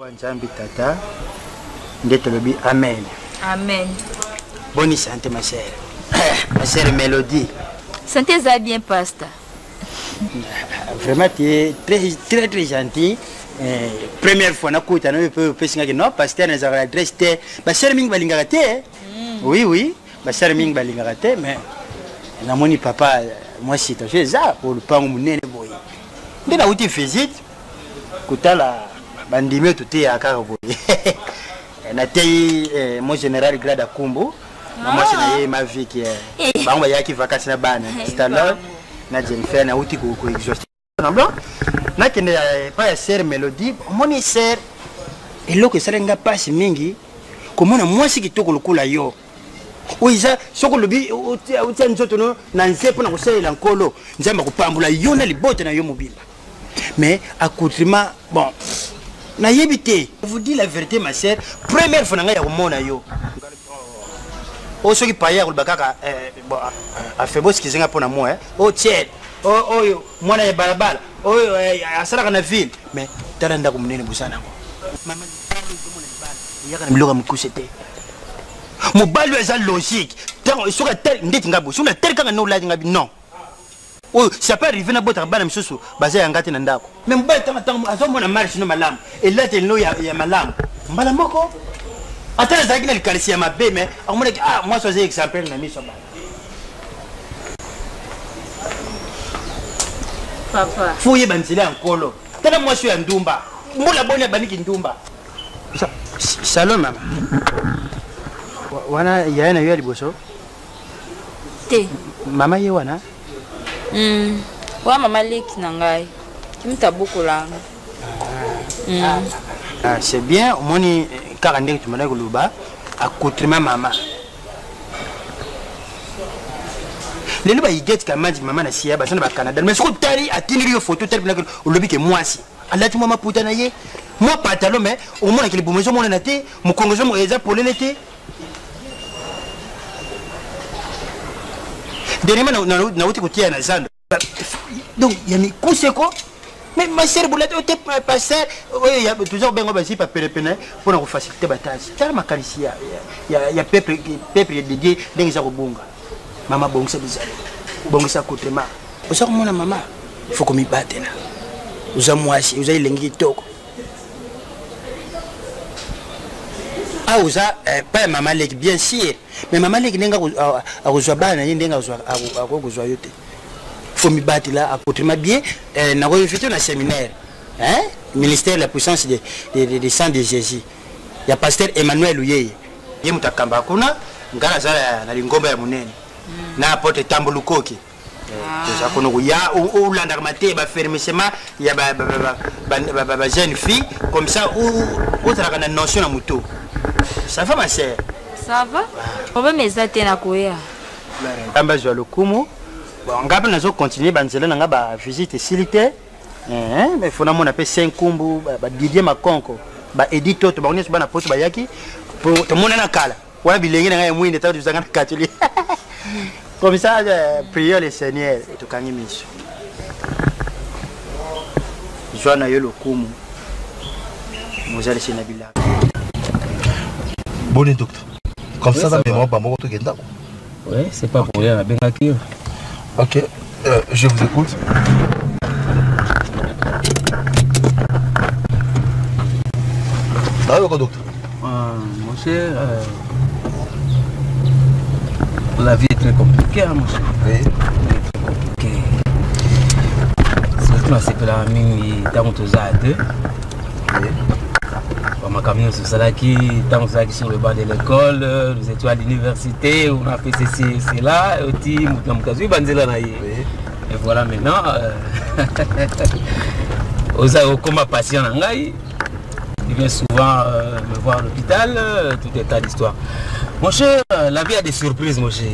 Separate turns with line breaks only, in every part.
Nzambi tata, ndetolobi amen.
Amen.
Bonne santé ma chère. Ma chère Mélodie.
Santé ça bien pasteur.
Vraiment tu es très gentil. Première fois na kuta na peut pesinga que non pasteur na za adresse te. Ba chère mingi balinga te. Oui, ba chère mingi balinga te mais na moni papa moi si to ça pour le pango munene boy. Ndena uti visite kutala bandime tuti akaka boy. Na tei mon général grade Kumbu. Moi c'est na ma vie qui est bango ya ki vacances na bana. C'est alors na Jennifer na uti ko exhaustif. Na kende pa ya sœur Mélodie, moni sœur eloko esalenga pasi mingi komona mwasi kitoko lokola yo. Oiza soko lobi utia nzoto no na nzepo na kosalela nkolo nzamba kopambula yo na libote na yo mobimba. Mais accoutrement bon na yebite. Je vous dis la vérité ma sœur, première fois nga ya komona yo. O soki paya ko bakaka bon a fait beau ce qu'ils ont pour moi o tiel o yo mwana ya balabala o asara kana ville mais talanda ko munene busana ko mama yaka na biloka mukusete mobali eza logique tant soka tel ndeti ngabo sona tel kanga no laji ngabi non o ça peut arriver na bota bana msusu baza ya ngati na ndako mais mobali tant azomona marche no malamu elate no ya malamu mbala moko attends ça qui est le calcium ma bé mais moi ça c'est exemple na miso ba
Papa.
Fouye banzile ankolo. Tala moi je suis ndumba. Mbula boni baniki ndumba. Salon mama. Wana yana yo liboso.
Te.
Mama ye wana?
Wa mama leki na ngai. Kimtabukola.
Ah c'est bien, moni karande tu mona kuluba accoutrement mama. Les gens qui get comme maman na siya basana ba Canada mais soko tari atini yo photo tari na lobi ke mwasi alati mama puta na ye moi pantalon mais au moins que les bomezo mona na te mu kongozo mo eza polele te dernièrement na uti kotia na zando donc ya mi kuseko mais ma sœur boulette o te passer il y a toujours bengo basi pa pelepene pour na faciliter batasi tala makalisia ya peuple dédié dengi za kobunga. Mama bongisa bizali. Bongisa kotrema. Osa komona mama. Faut ko mi batela. Uza mwasi, uza ilengi toko. Ah uza pas mama leki bien sûr. Mais mama leki nenga akozwa bana yendenga akozwa yote. Faut mi batela kotrema bien na ko invité na séminaire. Hein? Ministère de la puissance des sang de Jésus. Ya pasteur Emmanuel Uyeye. Ye mutakamba kuna ngala za na lingomba ya munene. Na pote tambulukoki ça kono ya ou landa kamate ba fermement ya ba jeune fille comme ça ou tra kana notion na muto ça va ma sœur
Ça va? Papa meza tena koya.
Amba zo lokumu bon ngapa nazo continuer banzela nga ba visite silité mais fona mona pe 5 kumbu ba Didier Makonko ba édito to ba oneso bana poste ba yaki pour to mona na kala wala bilenge na ngai mwinde ta tuzanga catholique. Comme ça, prions le Seigneur et tout quand il mission. Joana yolo kumu. Mozali senabila.
Bonne docteur. Comme ça, ça mémoire pas moi tout genda.
Ouais, c'est pas pour rien la bengaki.
OK, je vous écoute. Ah, docteur.
Mon cher, la vie est très compliquée, mon cher.
Oui.
Très compliquée. Surtout, c'est que la mine est dans à deux.
Oui.
Ma camion sur Salaki, tant que sur le bas de l'école, nous étions à l'université, on a fait ceci, cela, et voilà maintenant. Aux comme patient en Ngaï, il vient souvent me voir à l'hôpital, tout est tas d'histoire. Mon cher, la vie a des surprises, mon cher.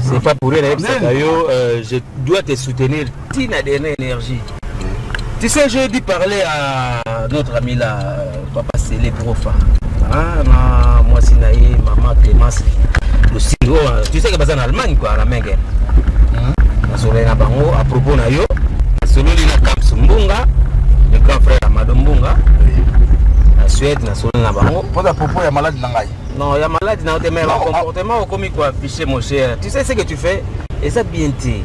C'est pas pour rien, je dois te soutenir, tu n'as dernière énergie. Tu sais, j'ai dû parler à notre ami là, Papa Célé Profa. Moi, Sinaï, maman Clémence. Le siro, tu sais que c'est en Allemagne, quoi, la Mengue. À propos de yo, celui qui a Cap Sumbunga, le grand frère Amadou Mbunga, Suède, na solo na bango.
Pour à propos, il y a malade dans l'aïe.
Non, il y a malade dans tes mains, comportement au commis quoi affiché mon cher. Tu sais ce que tu fais et ça bien t'es.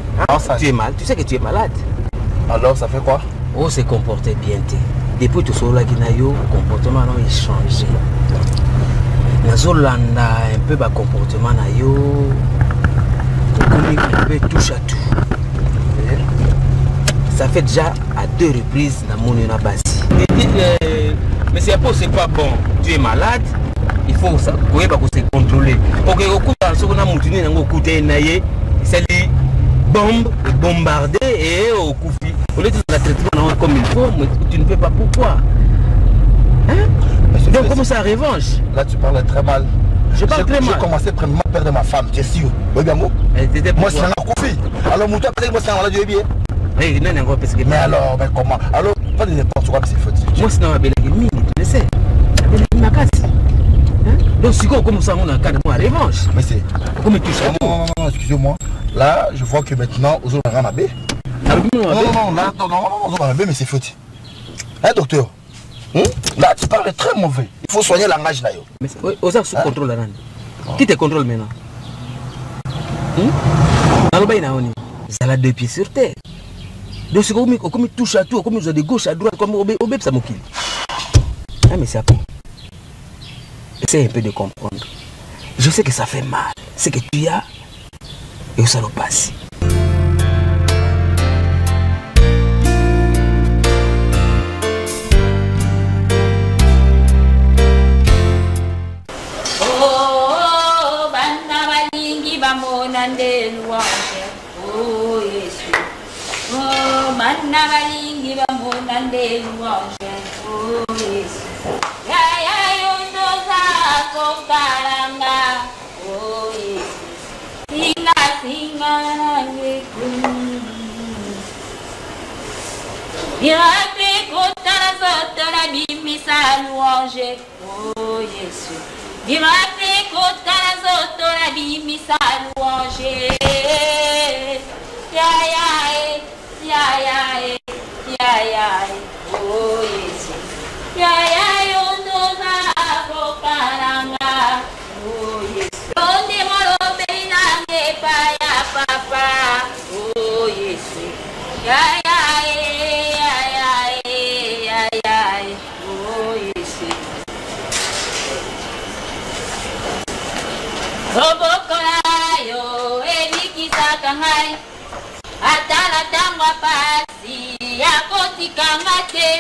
Tu es mal, tu sais que tu es malade.
Alors ça fait quoi?
Oh, c'est comporter bien t'es. Depuis tout cela qui n'a eu comportement non il changé. Nazolanda un peu bas comportement na yo. Commis touche à tout. Ça fait déjà à 2 reprises dans mon basi. Mais c'est pas bon. Tu es malade, il faut se contrôler. Ok, au coup dans ce qu'on a monté dans le côté naïe, c'est les bombes bombarder et au coup au lieu de la traitement comme il faut, mais tu ne peux pas pourquoi. Hein? Donc comment ça revanche?
Là tu parles très mal.
Je parle très mal.
J'ai commencé premièrement à perdre ma femme, tu es sûr? Oui, bien moi. Moi c'est un couvert. Alors mon toi peut-être moi c'est un malade du bien.
Mais
alors, mais comment? Alors, pas de n'importe quoi, c'est faux.
Moi, c'est dans la belle mine, tu le sais. Ma casse. Donc, si on commence à mon cas de moi, revanche.
Mais c'est.
Comment tu sais?
Non, excusez-moi. Là, je vois que maintenant, aux autres, on a un bébé. Non, mais c'est faux. Hein, docteur? Là, tu parles très mauvais. Il faut soigner le langage là.
Mais aux autres, sous contrôle là. Qui te contrôle maintenant? Dans le bain, ça a 2 pieds sur terre. Donc c'est comme il touche à tout, comme ils ont de gauche à droite, comme au bébé ça m'occupe. Ah mais c'est pas. Essaye un peu de comprendre. Je sais que ça fait mal. C'est que tu as et ça le passe.
Oh, bana balingi bamonande louange. Oh Jésus. Oh, manna balingi bamonande louange. Oh, Jésus. Ya yondo zako karanga. Oh, Jésus. Singa nangeku. Miracle kotala zotala bimisa louange. Oh, Jésus. Miracle kotala zotala bimisa louange. Oh Yesu, yondo zako karanga. Oh Yesu, onde molobe nange paya papa. Oh Yesu, oh Yesu. Robokola yo ebikisaka ngai. Atala tangwa pasi ya kotikanga te.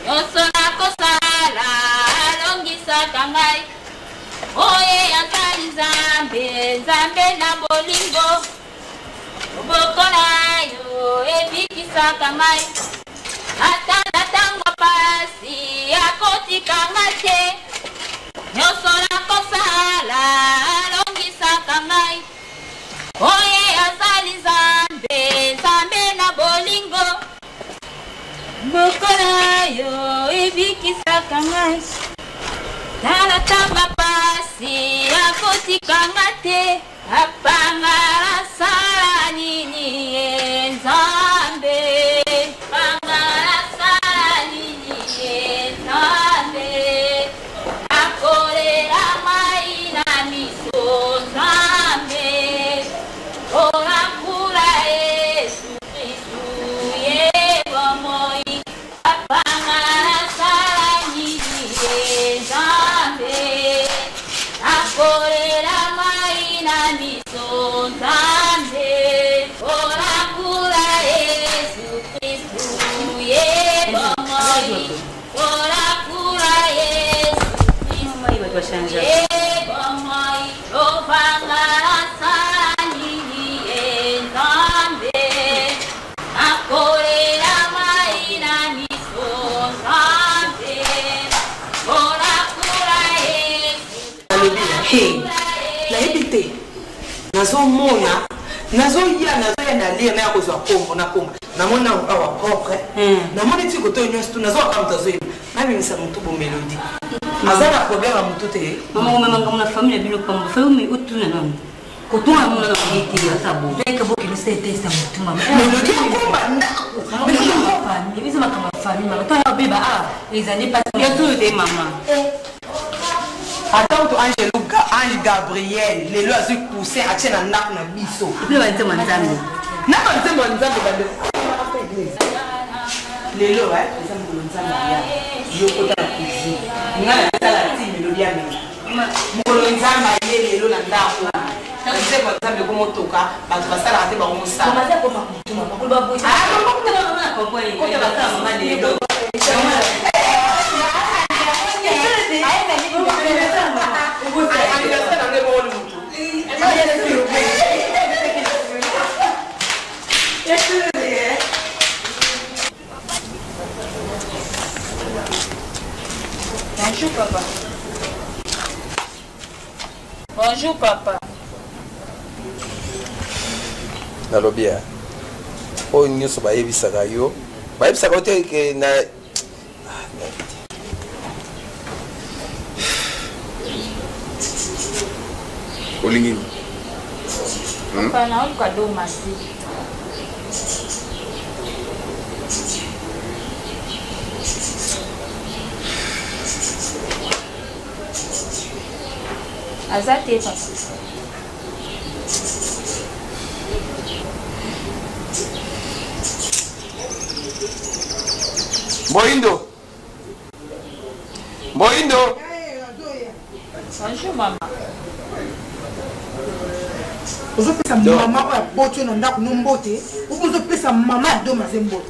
Nyonso nakosala alongisaka ngai. Oye azali Nzambe, Nzambe na bolingo. Bokola yo ebikisaka ngai. Atala tangwa pasi ya kotikanga te. Nyonso nakosala alongisaka ngai. Oye azali Nzambe, Nzambe na bolingo. Bokola yo ebikisaka ngai. Tala tanga pasi akotikanga te. Apangala sala nini Nzambe. Apangala sala nini Nzambe. Akolela mai na miso Nzambe. Ora kula Yesu Kristu yebo moi. Apangala sala nini Nzambe. Akolela mai na miso Nzambe. Ora kula Yesu Kristu yebo moi. Ora kula Yesu Kristu yebo moi. Opangala sala nini Nzambe. Akolela mai na miso Nzambe. Ora kula Yesu.
Hey, nayebi te nazomona nazoya na lia na yakozwa kombo na kombo namona awa propre namoni ti koto nyonso tu nazoka moto azoyeba nabimisa motu bo melodi aza na problème ya motu te
mama komemanga mona famille bino pambo fe umi utuna nani kotuna mona na kiti ata bo eka bo kilo se testa motu mama
melodi komba
mama melodi komba ni biza makama famille mama to ya beba Ils allaient pas tout des mamans.
Attends, Ange Gabriel, les lois se pousser à tirer un arbre dans biseau.
Et puis, on va dire, madame.
Non, c'est mon zam les lois, les zam de Zambia. Je peux la cuisine. On a la team de l'Odia. Mon zam a les lois dans l'arbre. Je sais pas zam de comment toka, parce que ça la tête va ça.
Comment ça pour pas ah, non, non, non,
Bonjour papa. Bonjour papa.
Nalobia. O nyuso ba yebisaka yo. Ba yebisaka te ke na Olingini.
Papa na ukado masi. Azate papa.
Boindo.
Bonjour maman.
Vous avez fait maman pour la botte dans la nomboté, ou vous avez fait maman de ma zembo.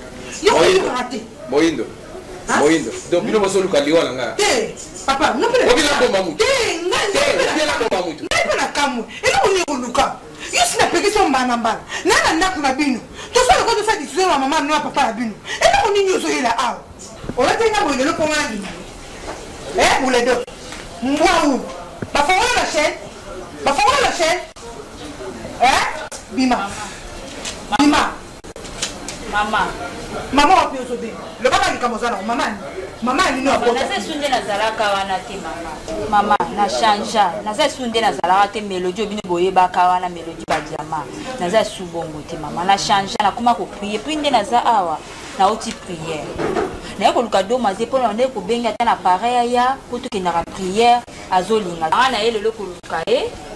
Il faut rater.
Boindo. Boindo. Donc bino boso luka liwa nga.
Papa, non pas.
Obila ko mamutu.
Obila ko mamutu. Non pas kamu. Et nous on luka. Yo si na pétition banamba. Na na na bino. Tout ça le ko ça dit sur maman non papa la bino. Et nous on y nyoso ila a. On a tenga bo le ko ngani. Vous les deux. Mwaou. Ba fa la chaîne. Ba fa la chaîne. Bima. Bima.
Maman.
Maman a pu sauter. Le papa est comme ça, maman. Maman est venue à
côté. Na sunde na zalaka wana te maman. Maman na chanja. Na za sunde na zalaka te mélodie bino boye ba kawana mélodie ba diamant. Na za subongo te maman. Na chanja na kuma ko prier. Puis nde na za awa. Na oti prière. Na ko luka do maze pona nde ko benga ta na pareil ya ko to ke na prière azolinga. Na ele lo ko luka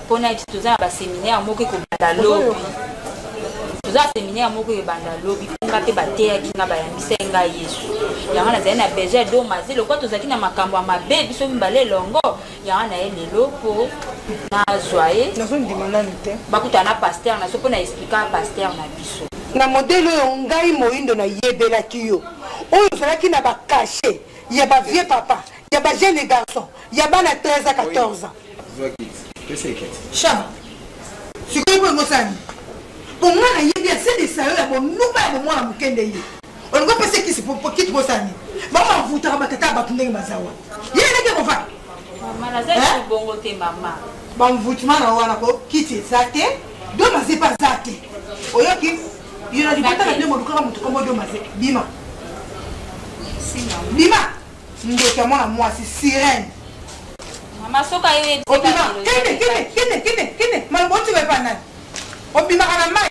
pona iti toza ba séminaire moko ko banda lobi. Toza séminaire moko ko banda lobi funga pe bateya kinga ba yambisa nga Yesu. Yanga na zena beje do maze lo ko tozaki na makambo ya mabe biso mbale longo. Yanga na ele loko na joie.
Na zone dimanante.
Bakuta na pasteur na so pona expliquer pasteur na biso.
Na modèle ngai moindo na yebela kiyo. Oyo zalaki na ba caché. Ya ba vieux papa, ya ba jeune garçon, ya ba na 13 à 14 ans. Cham. Si vous pouvez pour moi, il y a assez de salaires pour nous, pour moi, pour qu'on ait. On ne peut pas se quitter pour quitter vos années. Maman, vous t'avez pas tata battu mazawa. Il y a des gens qui
maman, la zèle bon côté maman.
Bon, vous tu m'as quitter zate. Deux mazé pas zate. Oyoki, il y a des batailles de mon corps, comme deux mazé. Bima. Bima. Moi, c'est sirène.
Maman, soka yé.
Obima, kene. Maman, tu veux pas nan. Obima kana mai.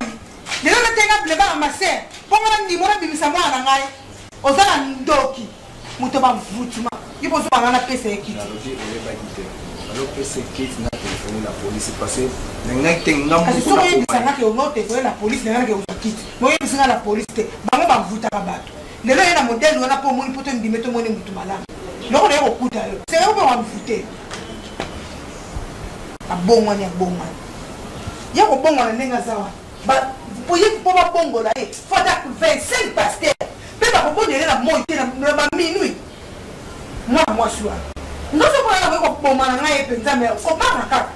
Nela na tenga bleba ma sœur. Ponga ni mona bimisa mwana ngai. Ozala ndoki. Muto ba mvutuma. Ibo zo bana pesa ekiti.
Alors pesa ekiti na téléphone la police passé. Ngai tenga mu.
Kasi so yebisanga ke ono téléphone la police nanga ke uzakiti. Moye bisanga la police te. Bango ba mvuta ka bato. Lelo yena modèle wana po moni poto ndimeto moni mutu malama. Loko na yoko kuta yo. C'est yo ba mvute. Abongwani. Il y a un bon zawa. Vous pouvez pas bongo là. Faut 25 pasteurs. Mais pas pour donner la moitié la minuit. Moi je suis là. Nous sommes pas là pour bon mana ngai penza mais faut pas nakaka.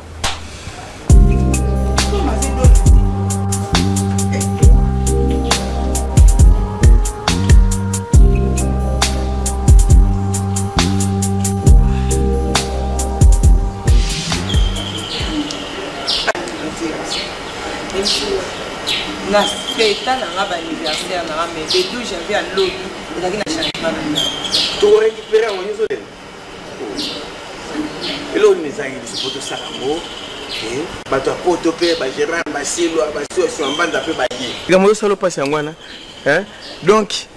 Na fête na ngaba anniversaire na mais le 12 janvier à l'eau on a na changement na
to récupérer on y est et là on est allé sur photo ça mo et bato poto pe ba gérant ba silo ba situation banda pe ba yi
kama yo salo pasi ngwana donc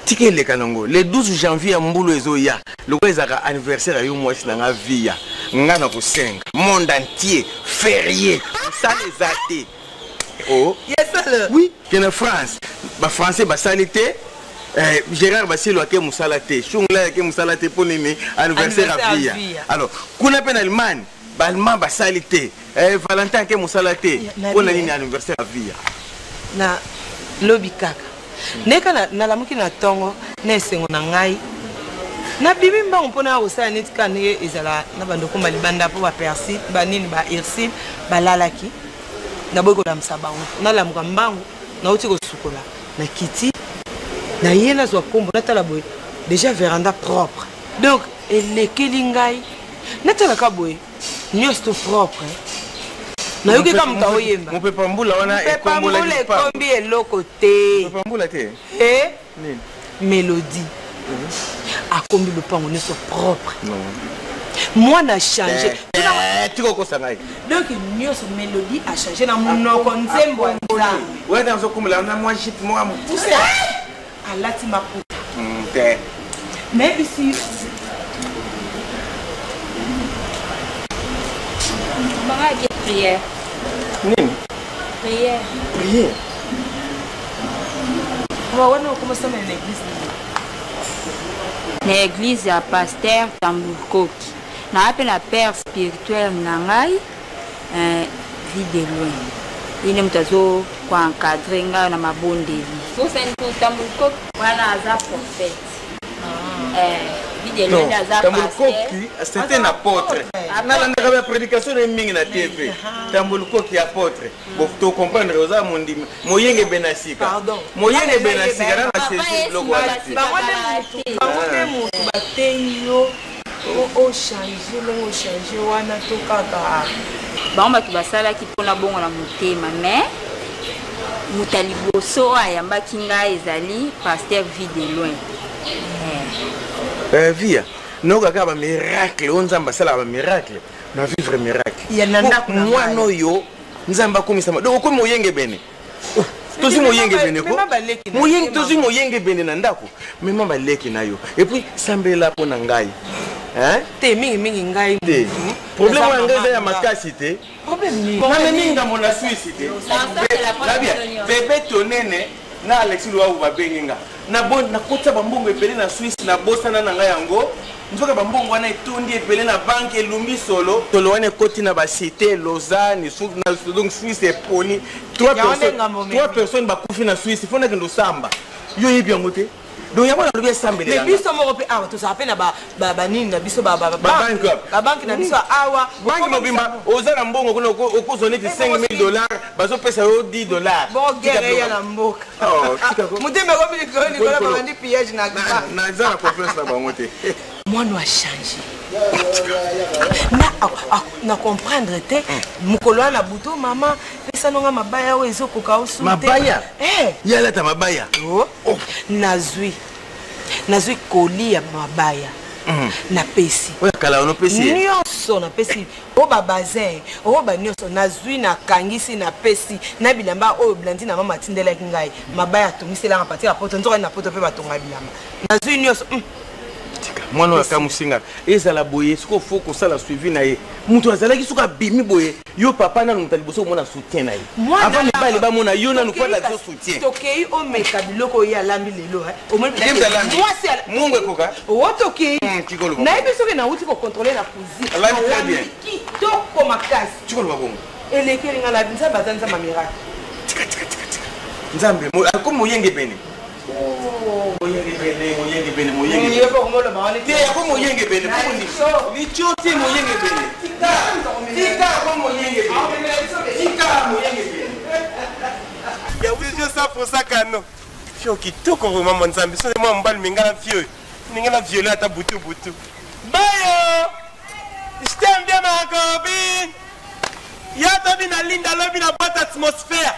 tike le kanango le 12 janvier mbulu ezoya le kwezaka anniversaire ya yo mwasi na nga via nga na kosenga monde entier férié ça les athées oh
yes
oui que France ba français ba salité Gérard Bassilo ake musala te Shungla ake musala te pour nini anniversaire à via alors kuna pe na Allemagne ba allemand ba salité Valentin ake musala te pour nini anniversaire à via
na lobi kaka neka na lamuki na tongo na esengo na ngai na bibi mbango mpona osala neti ka ndenge ezala na bandoko balibanda mpo bapersi banini ba irsil balalaki na boyi kolamisa bango nalamuka mbango nauti kosukola na kiti na ye nazwa kombo natala boye déjà véranda propre donc elekeli ngai natalaka boye nyonso to propre nayoki ka moto aoyemba
mopepa mbula wana
ekombi eloko te
mbula te
mélodie akombi lopango nyonso propre moi na changé donc nyonso mélodie a changé na monoko nzembo alati maputa mais ici
prière. Prière.
Prière.
On commence à mettre l'église.
L'église à pasteur Tambourkoki. Na appelle la père spirituel Nangai vie de loin. Il est mtazo kwa encadrer nga na mabonde vie. Faut c'est tout Tambourkoki wana aza prophète.
C'était un apôtre. La prédication de Ming na TV. Tambulukoki apôtre. Pour comprendre aux mondi moyenge benasika.
Pardon.
Moyenge benasika na c'est logo.
O changer wana to kaka.
Ba on ba ki basala ki pona bongo na motema mais mutaliboso ayamba kinga ezali pasteur vie de loin.
Via no kaka ba miracle on nzamba sala ba miracle na vivre miracle
ya nanda kuna
moi no yo nzamba komisa donc ko moyenge bene tozi moyenge bene ko moyenge tozi moyenge bene na ndako mema baleki na yo et puis sambela pona ngai hein
te mingi ngai
problème wa ngai ya makasi te
problème ni
na meninga mona Suisse te la bien bébé tonene na Alexis Loa ba benginga na bon na kota bambongo epele na Suisse na bosana na ngai yango nzoka bambongo wana etondi epele na banque elumbi solo tolo wana koti na ba cité Lausanne na donc Suisse eponi trois personnes bakufi na Suisse fona kendo samba yo yebi yango te donc yabo na lobi sambele
mais biso moko pe awa to sa appelle na ba nini na biso ba banque na biso awa
banque mobimba ozana mbongo kuna okozone ti $5,000 bazo pesa yo $10
bon guerre ya na mboka mudeme ko bili ko ba bandi piège na
zana confiance na bango te
moi no a changé na comprendre te mukolo na buto mama pesa nonga mabaya o ezokoka osu
mabaya yala ta mabaya
nazwi kolia mabaya na pesi
oya kala ono pesi
nyonso na pesi o ba bazin o ba nyonso nazwi na kangisi na pesi na bilamba o blandi na mama tindela kingai mabaya tomisela na partir ya poto nzoka na poto pe batonga bilamba nazwi nyonso
mwana wa kamusinga ezala boye siko foko sala suivi na ye mutu azalaki suka bimi boye yo papa na mutaliboso mona soutien na ye avant ni bali ba mona yo na nuko la soutien
tokei o meka biloko ya lambi lelo o mo
moi c'est mungu ekoka
o tokei na ebiso ke na uti ko contrôler la cuisine
la très bien
toko makasi
chikolo babongo
elekeli ngala binza bazanza ma miracle
tika nzambe ko moyenge bene moyenge bene te ko moyenge bene ni choti moyenge bene tika ko moyenge bene
ya uzo sa fosa kano fio kitoko vraiment mon nzambe so moi mbali mingala fio ningala violer ata butu bayo je t'aime bien ma copine ya to bina linda lobi na boîte atmosphère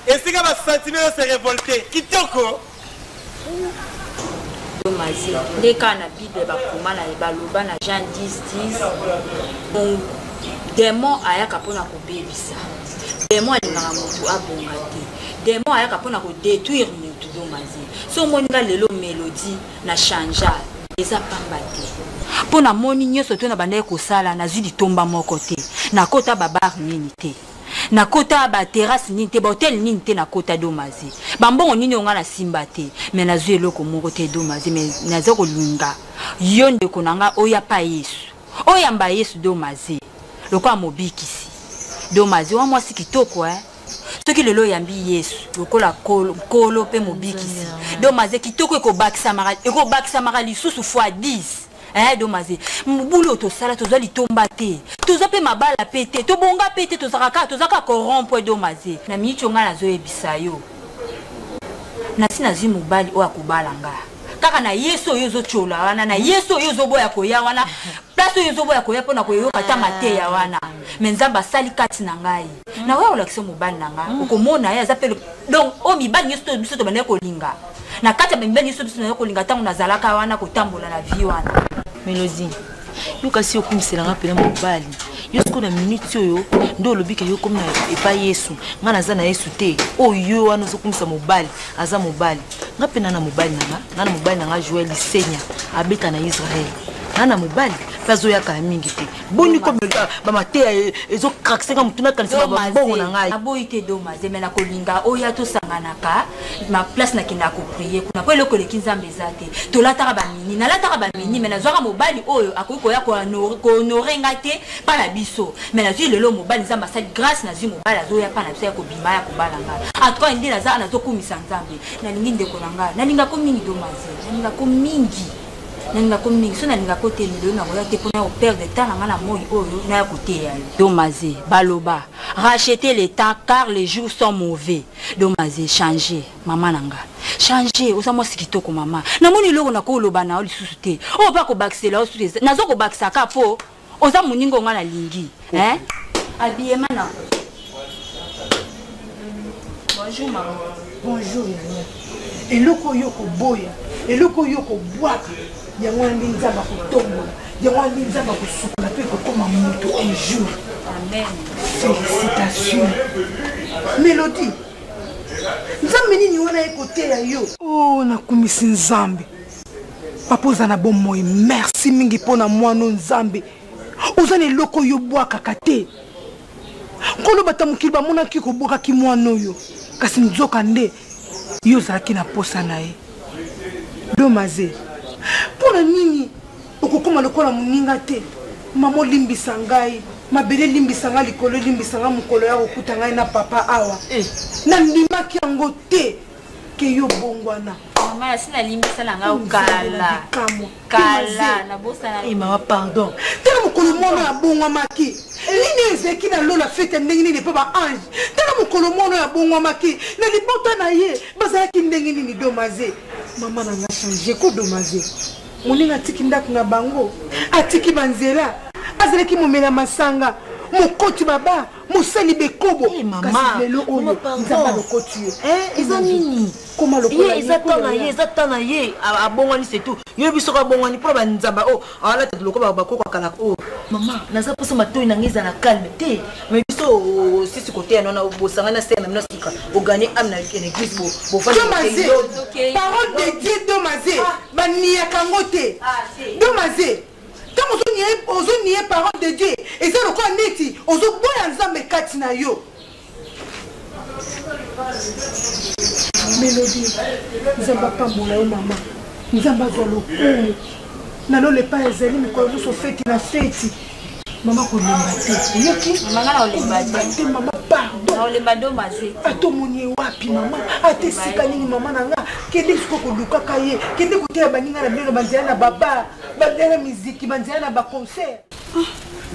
et c'est que ma sentiment se révolter kitoko
les cas na Bible bakoma na baloba na Jean 10:10 démon ayaka pona ko bebisa démon alingaka mutu abonga te démon ayaka pona ko détruire mutu domazi so moninga lelo mélodie na changea eza pamba te mpo na moni nyonso to na bandaki kosala nazwi litomba moko te nakota babar nini te nakota baterrasse nini te bahotel nini te nakota domaze bambongo nini onga na simba te me nazwi eloko moko te domaze me naza kolunga yo ndeko na nga oyapa yesu oyamba yesu domaze lokola mobikisi domaze wa mwasi kitoko soki lelo yambi yesu lokola kolo pe mobikisi domaze kitoko ekobakisa maka lisusu fois 10 domaze mobulu tosala tozwa litomba te tozwa pe mabala pe te tobonga pe te tozaka corrompre domaze na miniti onga nazoyebisa yo nasi nazwi mobali oyo akobala nga kaka na yesu oyo ozochola wana na yesu oyo ozoboya koya wana place oyo ozoboya koya mpona koyoka ta mateya wana me nzambe asali kati na ngai na oyo olakisa mobali na nga okomona ye aza mpe donc oyo mibali nyonso biso tobandaki kolinga na kati ya mibali nyonso biso tobandaki kolinga ntango nazalaka wana kotambola na vie wana
Mélodie yo kasi okumiselanga pena mobali yo siko na minute oyo ndo olobika yo komi na epai yesu nga naza na yesu te oyo wana ozokumisa mobali aza mobali nga pena na mobali nanga Joël Lisenya abeta na Israël nga na mobali mpe azoyaka mingi te boni ko bamateya ezokrakisaka mutuna kanisa babongo na ngai
aboyi te domaze me nakolinga oyo tosanganaka ma place nakenda koprie kuna po eloko eleki nzambe eza te tolataka bamini nalataka bamini me nazwaka mobali oyo akoki koya kohonore ngai te mpa na biso me nazwi lelo mobali nzambe asali grâce nazwi mobali azoya mpa na biso ya kobima ya kobala ngai atoka nde nazokumisa nzambe nalingi ndeko na ngai nalingako mingi domaze nalingako mingi nalingako mingi so nalingako te lelo nakoya te mpona koperdre temps na ngai na moi oyo naya koteya yo domaze baloba racheter le temps car les jours sont mauvais domaze changer mama na nga changer oza mwasi kitoko mama namoni eloko nakoloba na yo lisusu te oyo mpa kobakisela yo susu nazo kobakisaka mpo oza moninga onga nalingi abiyema na bonjour mama
bonjour eloko yo koboya eloko yo kobwaka yango ndi nzamba kotombola yango ndi nzamba kosukola mpe kokoma moto un jour
amen
félicitations Mélodie nzambe nini wana ekoteya yo nakumisi nzambe papa oza na bomoi merci mingi mpo na mwana nzambe oza na eloko oyo obwakaka te nkolo bata mokili bamonaki kobwakaki mwana oyo kasi nzoka nde yo ozalaki na posa na ye domaze mpona nini okokoma lokola moninga te mama olimbisa ngai mabele limbisa ngai likolo limbisa ngai mokolo ya kokuta ngai na papa awa nandimaki yango te ke yo bongwana
mama sina limbisa na ngai kala na bosa na
mama pardon tala mokolo mwana ya bongwamaki nini ezeki na lola fete ndenge nini mpe baange tala mokolo mwana ya bongwamaki na libota na ye bazalaki ndenge nini domaze mama nanga change ko domaze moninga atiki ndako na bango atiki banzela azalaki momela masanga mokoti baba mosali bekobo kasi lelo oyo nzamba lokoti yo
eza nini
koma lokola
eza tana ye abongwani setu yo biso abongwani mpo banzamba awalata lokola bakoko kala mama naza poso matoi nanga eza na calme te me biso sisi kote yana na bosangana sena mina sika ogane am na église
domaze parole de Dieu domaze baniaka ngo te domaze tant ozoniye parole de Dieu eza lokola neti ozoboya nzambe kati na yo Mélodie nzambe apambola yo mama nzambe azwa lokumu nalole epai ezali mikolo nyonso feti na feti mama kolemba te yoki
te
mama pardon
naolemba domaze
atomoni ye wapi mama ate sika nini mama na nga kende siko kolukaka ye kende koteya baninga na bino banzela na baba banzela na miziki banzela na baconcert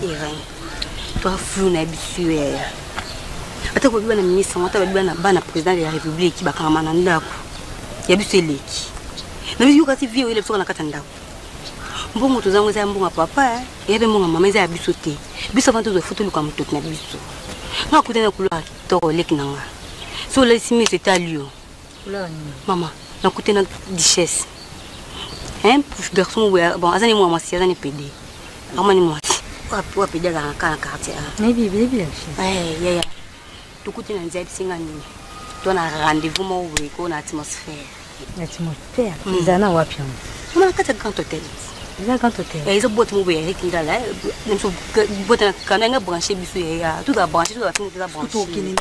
Irene toi flou na bisu ata ko biba na ministre ata biba na bana président de la république bakama na ndako ya bisu eleki na bisu kasi vie ile soka na kata ndako mbongo tozango za mbongo papa ebe mbongo mama za bisu te bisu vanto zo foto luka mutoki na bisu nga kutena kulwa to leki nanga so la simi c'était à Lyon maman na kutena duchesse garçon bon azani moi masi azani PD amani moi wa PD la kana quartier
mais bibi
ya tukutena nzai singa nini to na rendez-vous mo ko na atmosphère Nati mon père. Zana wapi? On a quatre grands hôtels. Ils ont grand hôtel. Ils ont boîte mobile avec qui là. Même sur boîte quand on a branché bisu ya. Tout a branché, tout a fini tout a branché. Tout qui n'est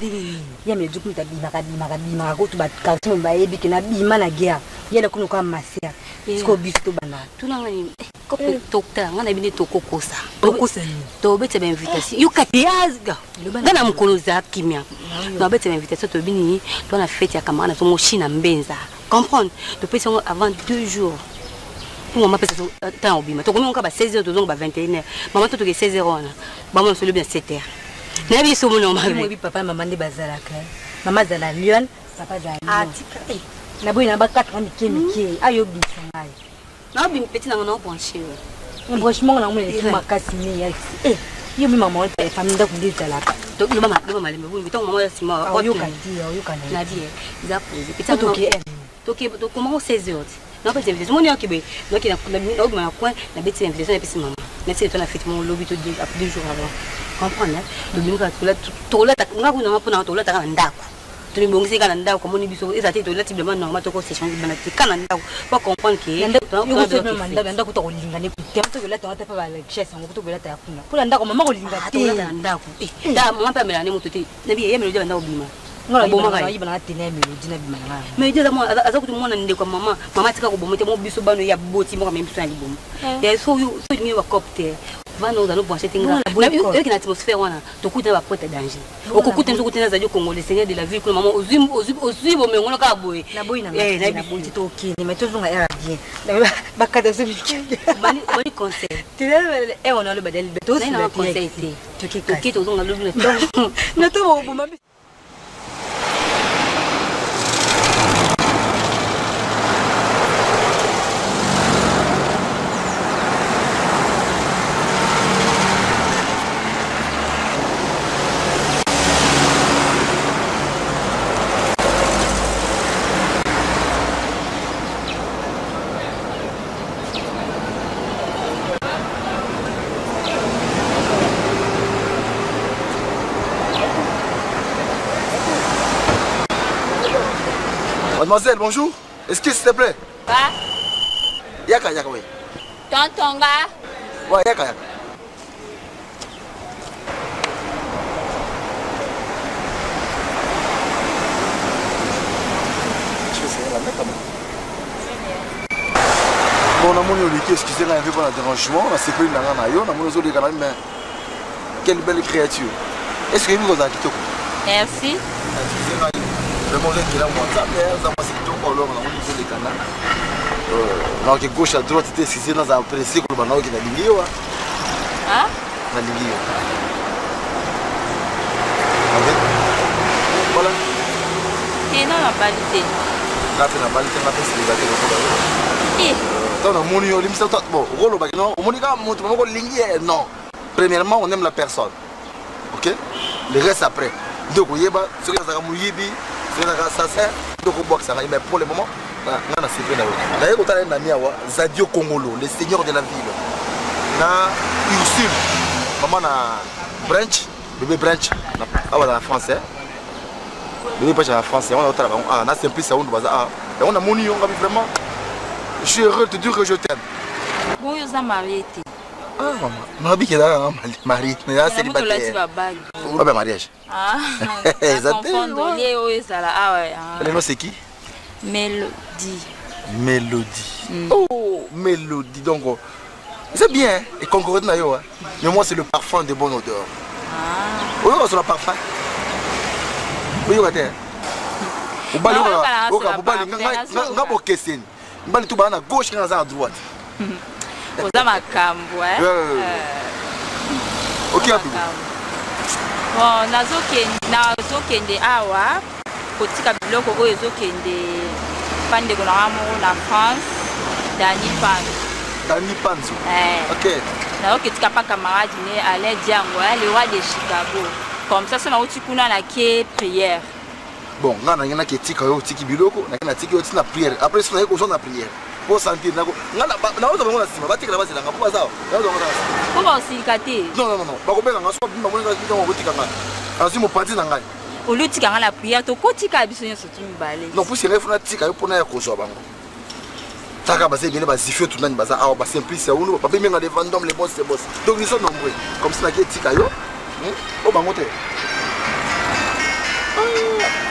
ya me du coup ta bima ko tu ba quartier ba yebi ki na bima na guerre. Ya le kuno kwa masia. Sko bisu to bana. Tout na ngani ko docteur ngana bini to kokosa. Kokosa ni. To bete ba invitation. Yo katiaga. Ngana mkono za kimia. Na bete ba invitation to bini to na fête ya kamana to moshina mbenza. Comprendre? To peut avant 2 jours. Maman peut temps au bima. Tu connais encore 16h to 21h. Maman to 16h on. Maman se le bien 7h. Na bi so mo normal. Moi bi papa maman de bazala ka. Maman zala Lyon, papa zala. Ah tika. Na boy na ba 4 ans miki. Ayo bi sangai. Na bi petit na no branché. Un branchement na mo le ma kasini ya. Yo bi maman pe famille da ku dit zala. Donc le maman le me bu ton maman si ma. Yo ka di, yo ka na di. Za poser. Petit to ki. To ki to comment 16h. Non pas invitation mon qui be donc il a na coin na bête invitation et puis maman mais c'est toi na fête mon lobby 2 jours avant comprendre donc nous ka to la nga ku na pona to la ta na ndako to ni bongisi ka na ndako comme ni biso ezati to la tiblement normal to ko session bana te kana ndako pas comprendre que ndako to ko linga ne te to la to ta pa la chesse ngo to la ta kuna pour ndako mama ko linga te ndako da mama pa mela ne mututi na bi ye melo de ndako bima ngala bomaka yiba na tene melodi na bimanga mais déjà moi aza kutu mwana ndeko mama tika ko bomote mo biso bano ya boti mo ka même biso ya libomo et so ni wa copter vana uza no brancher tinga na yo ki na atmosphère wana to kuta ba porte danger okukuta nzo kuta na za jo congolais seigneur de la ville ko maman ozwi bomengo na ka boye na boye na boye to okini mais to zonga era bien bakata so bani conseil tele e ona le badel beto na conseil te to ki to zonga lo na to bo mama.
Mademoiselle, bonjour. Excuse, s'il te plaît.
Va.
Yaka, oui.
Tonton gars.
Ouais, yaka. Bon, on a mon yoli, excusez-moi un peu pour le dérangement. On a séparé le nanayo, on a mon yoli, mais quelle belle créature. Est-ce que vous avez quitté?
Merci.
Le monde qui est là, moi, c'est tout pour l'homme, on a mis les canards. Donc, gauche à droite, c'est dans un précis que le banal qui est lié.
Hein?
La lié. Voilà.
Et non, la balité.
Là, tu as balité, là, c'est les donc, on a mis ça bon, on a non. Premièrement, on aime la personne. Ok? Le reste après. Donc, il y a ce que ça sert, donc mais pour le moment, on a d'ailleurs, Zadio Congolo, le seigneur de la ville. Na Ursule, maman na Branch, bébé Branch, dans la France. Bébé Branch en France, on a Simplice, on a moni, on a vraiment. Je suis heureux de te dire que je t'aime.
Bon, vous êtes marié.
Ah, maman, ma vie est là, marié, mais là, c'est célibataire. Oh, ben mariage.
Ah, exactement.
Le nom c'est qui?
Mélodie.
Mélodie. Oh, Mélodie. Donc, c'est bien, et concorde d'ailleurs. Hein. Mais moi, c'est le parfum de bonne odeur.
Ah.
Oui, c'est le parfum. Oui, regardez. Vous parlez à gauche et à droite.
Vous avez ma cambo, hein?
Ok,
bon, nazokende awa kotika biloko oyo ezokende pandeko na amour na France Dani Panzo.
Ok.
Nazoketika pa camarade ne Alain Diango, le roi de Chicago. Comme ça, on a aussi kuna na ke prière.
Bon, on a une tika yo tiki biloko, on a tika yo tina prière. Après ça, on a prière. Pour sentir nako. On a sima, batika la base la ngapa ça.
Comment aussi kate?
Non. Ba ko beka ngaso bimba mona ka tika ngo tika ngana. Asi mo parti na ngai.
au lieu de la prière, tu as besoin de ce balai.
Non, pour ce faire, il faut que tu aies Taka basi bien basi fait tout le monde basi ah basi simplice ou nous papa bien les vendeurs les boss donc ils sont nombreux comme ça qui tika yo oh bangote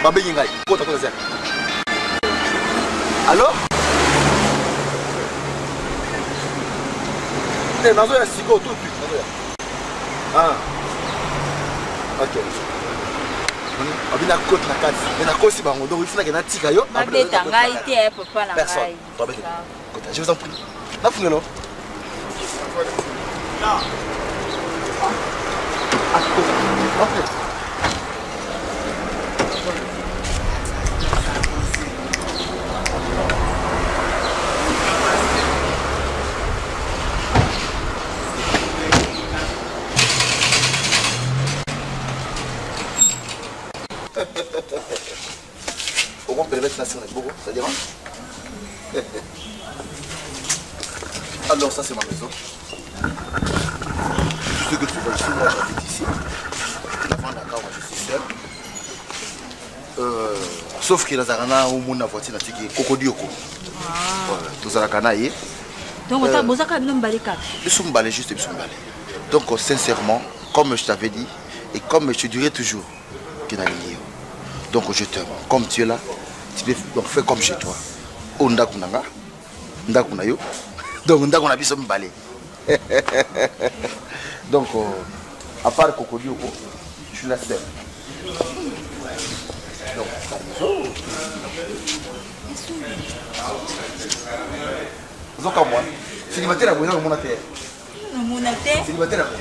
baba yingai kota kota ça alors les nazo ya sigo tout puis ah ok abina côte na kati mais na kosi bango donc il faut que na tika yo
après tanga ité papa na
personne je vous en prie na fungelo là on peut mettre ça sur le bureau, ça dérange? Alors ça c'est ma maison. Ce que tu vois ici, moi j'habite ici. Avant d'accord, moi je suis seul. Sauf que dans Arana, où mon voiture n'a pas Cocodioko. Tous à la canaille.
Donc on t'a besoin de nous balayer.
Ils sont balayés juste ils sont balayés. Donc sincèrement, comme je t'avais dit et comme je te dirai toujours, que donc je t'aime. Comme tu es là, tu peux faire comme chez toi. Onda kunanga, onda kunayo. Donc onda kunabi somme balé. Donc à part Cocodioko, je suis la seule. Donc donc à moi, célibataire à moi dans mon affaire.
Mon affaire.
Célibataire à moi.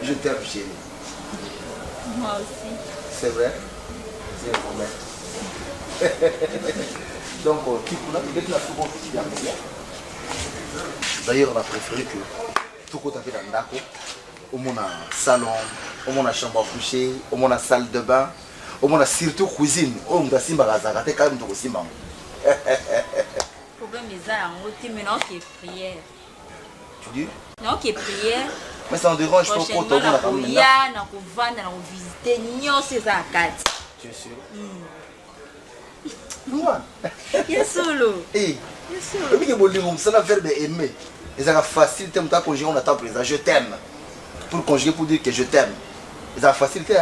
Je t'aime chérie.
Moi aussi.
C'est vrai? C'est vrai. Donc, d'ailleurs, on a préféré que tout le monde a fait dans Ndako, au moins salon, au moins chambre à coucher, au moins salle de bain, au moins surtout cuisine. Au moins simba razaka, t'es quand même tout simba.
Le problème est ça, on maintenant qui est prière.
Tu dis?
Non, qui est prière.
Mais ça en dérange pas trop, tout le monde a quand même.
Il y a un visiter, non, c'est ça, Kati.
Tu es sûr?
Il est solo.
Et puis que ça le verbe aimer. Et ça facilité à conjuguer on attend présent je t'aime. Pour conjuguer pour dire que je t'aime. Et ça facilité.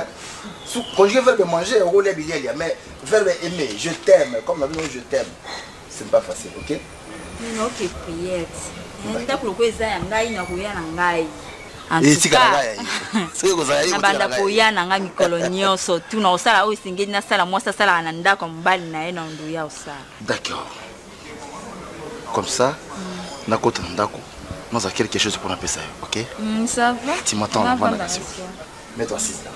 Sous conjuguer verbe manger on l'a bien mais verbe aimer je t'aime comme la vie je t'aime. C'est pas facile, OK?
Non, OK, prière. Nda kulokweza ngai na kuyana ngai.
Et si kana c'est que ça y est.
Banda kuyana ngai mikolo nyonso tu na osala o singeni na sala mwasa sala na ndako mbali na ye na nduya osala.
D'accord. Comme ça, nakota ndako. Moi ça quelque chose pour appeler ça, OK?
Ça va.
Tu m'attends là, voilà. Mets-toi assis là.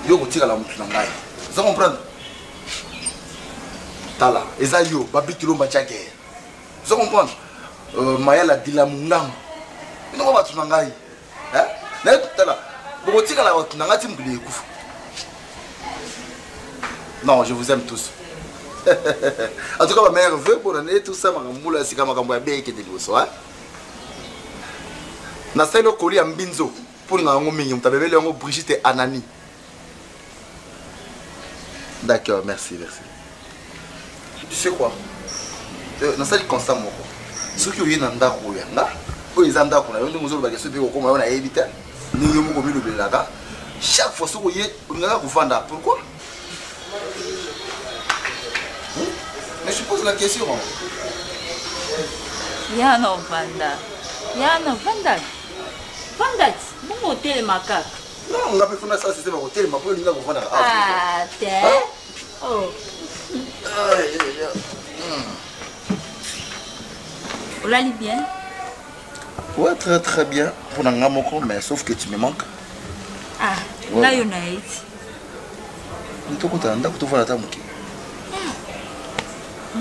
Yo kotika la mutu na ngai. Vous comprenez? Tala, eza yo babi kilomba chake. Vous comprenez? Maya la dila mungam. Ino ba batu na ngai. Hein? Na tala. Bokotika la batu na ngati mbili ekufu. Non, je vous aime tous. En tout cas, ma mère veut pour année tout ça makamula sika makambo ya beke de liboso, hein? Na selo koli ya mbinzo. Pour nous, on Brigitte et Anani. D'accord, merci, merci. Tu sais quoi? Dans cette constat, ceux qui ont eu un mandat, chaque fois, pourquoi? Mais je pose la question.
Yano Vanda. Yano Vanda. Vanda. Mon hôtel macaque.
Non, on a pas fait ça, c'est mon hôtel, ma poule, on a
ah, t'es. Oh. On l'a lu bien?
Ouais, très très bien. Pour un gamin, mais sauf que tu me manques.
Ah, là, il y en a eu.
Tu es content, tu vois la table.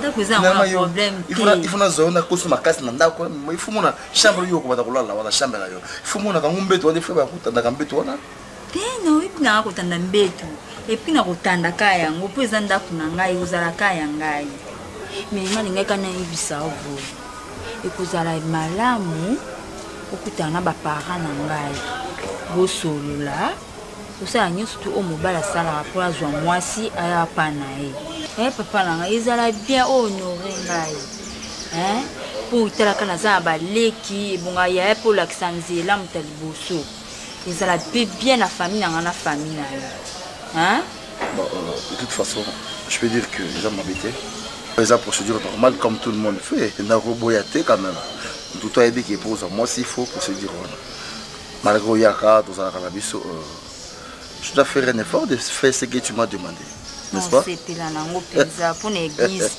Il faut
na zona ko suma kasi na ndako il faut mona chambre yo ko bata kulala wala chambre la yo il faut mona ka ngumbeto wa defo ba kutanda ka mbeto wana
teno ipna ko tanda mbeto Et puis na kotanda ka yango po eza ndako na ngai ozala ka ya ngai. Mais nga lingai kana yebisa ovo. Ekozala malamu okutana ba parents na ngai. Bosolola. Osala nyonso tu o mobala asalaka po azwa mwasi aya pa na ye. Papa na ngai ezala bien honoré ngai. Pour talaka naza baleki ebonga ya po lakisa nzela mutali boso. Ezala bien la famille na famille na ye.
Bon, de toute façon, je peux dire que les gens m'habitaient. Les procédures normales comme tout le monde fait. Il y a un quand même. Tout le monde qui pose moi s'il faut procédure. Malgré Yaka, tout ça, je dois faire un effort de faire ce que tu m'as demandé. N'est-ce pas?
C'est là pour l'église.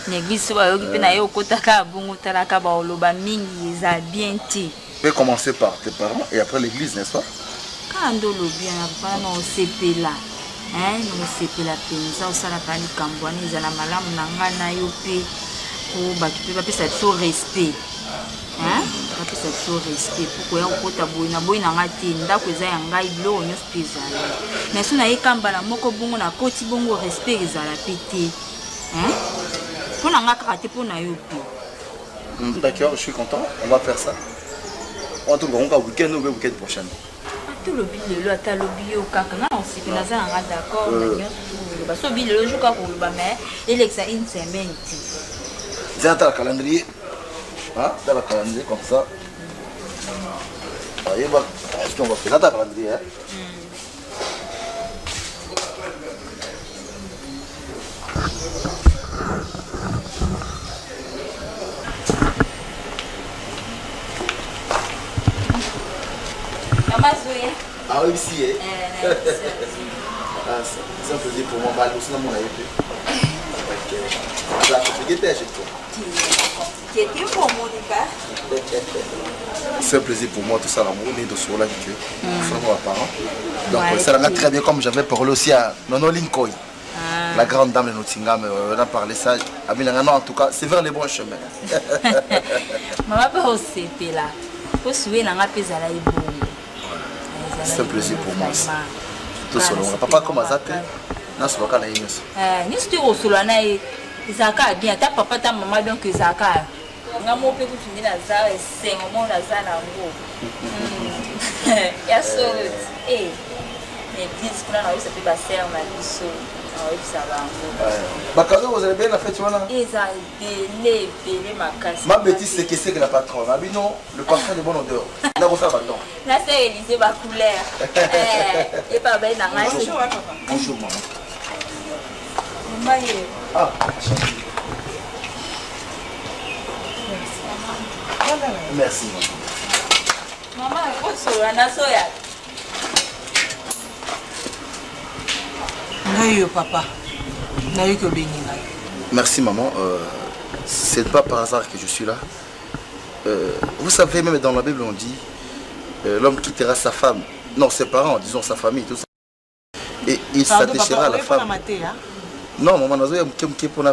L'église, tu
peux commencer par tes parents et après l'église, n'est-ce pas?
Quand on bien, on s'est là. On s'est là, on s'est là, on s'est là, on respect. Respect pour que okota boyina boyina ngati ndako eza ya ngai bilo nyos pezala mais sona ekambala moko bongo na koti bongo respect ezala pété pour nga kaka te pour na yo pe.
D'accord, je suis content, on va faire ça. On va on va week-end ou week-end prochain.
Tout le billet là ta lobby au kaka na on sait que na za nga d'accord ba so billet le jour ka ko ba mais il exa une semaine.
J'ai un calendrier. Dans la calendrier comme ça. Est-ce qu'on va faire dans la calendrier? Ah oui, si. C'est un plaisir pour moi. C'est un plaisir pour moi, tout ça, l'amour, les dossiers là, donc ça va très bien, comme j'avais parlé aussi à Nono Linkoy, la grande dame de Nottingham, on a parlé ça, en tout cas, c'est vers les bons chemins. C'est un plaisir pour moi. Tout seul, papa comme Azate, non, c'est pas
Zaka bien, ta papa ta maman donc Zaka. Nga mo pe kufingi na za esengo mo na za na ngo. Ya so mais dis kuna na ça peut passer en ma biso. Ça va ngo.
Bakado vous avez bien la fête voilà.
Eza belé makasi.
Ma bêtise c'est que c'est que la patronne. Abino le parfum de bonne odeur. Na ko faire badon.
Là c'est Élysée ba couleur. Et pas ben na nga.
Bonjour maman.
Ah,
merci.
Maman,
papa.
Merci maman. C'est pas par hasard que je suis là. Vous savez, même dans la Bible on dit l'homme quittera sa femme, non ses parents, disons sa famille, tout ça. Et il s'attachera à la femme. Non, maman, nous avons